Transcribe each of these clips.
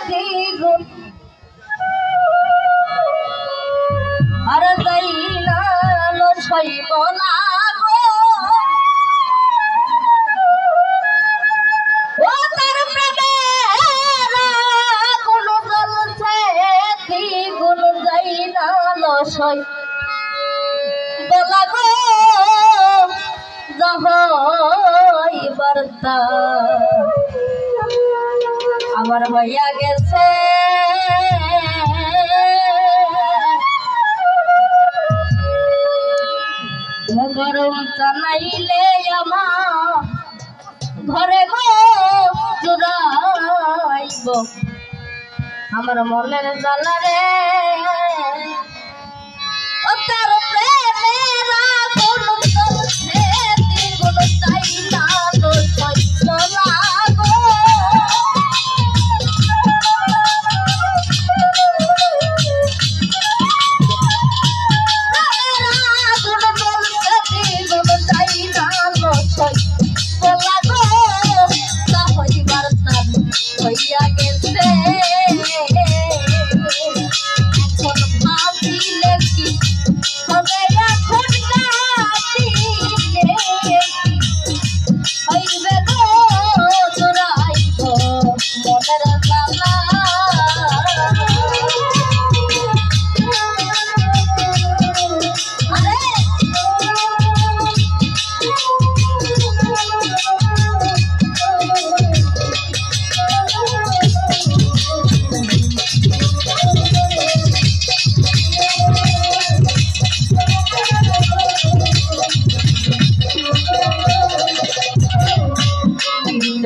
দ্বিগুণ আর যাই না সইব না গো ও তার প্রেমের আগুন জ্বলছে দ্বিগুণ যাই না সই বলা গো যাহই বার্তা আমার হইয়া গেছে গরম জানাইলে আমার ঘরে গো জুড়াইব আমার মনের জ্বালা রে ও তার প্রেমের আগুন জ্বলছে দ্বিগুণ চাই না সহ্য লাগো হইয়া গেছে এখন ভাবিলে কি হবে এখন কাটিলে হইবে গো জোড়াইব মনের জ্বালা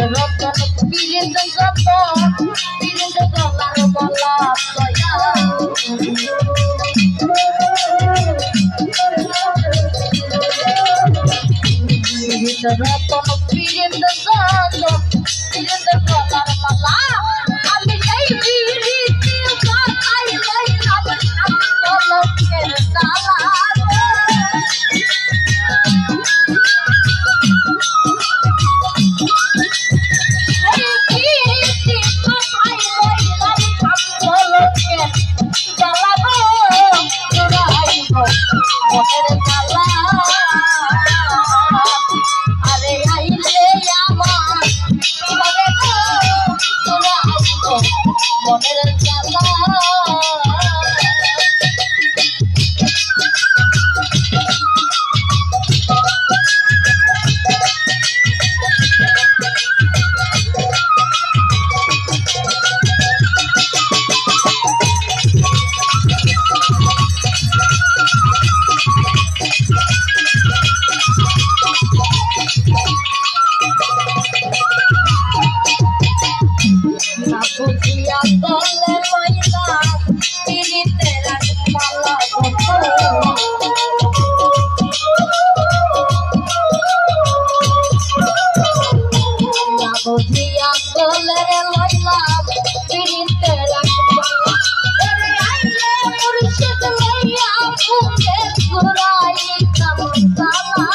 রতন পিরিত যত পিরিত গলার বলা দয়া পিরিত রতন পিরিত যত পিরিত গলার মালা আমি সেই পিরিত কথাই লইলাম আমি পলকের ডালা আরে আইলে আমার মনের জ্বালা বুঝিয়া গলে ময়লা পিরিতে রাগমালা বুঝিয়া গলে ময়লা পিরিতে রাগমালা আইলে মুর্শিদ লইয়া বুকে ঘুরাই কামসালা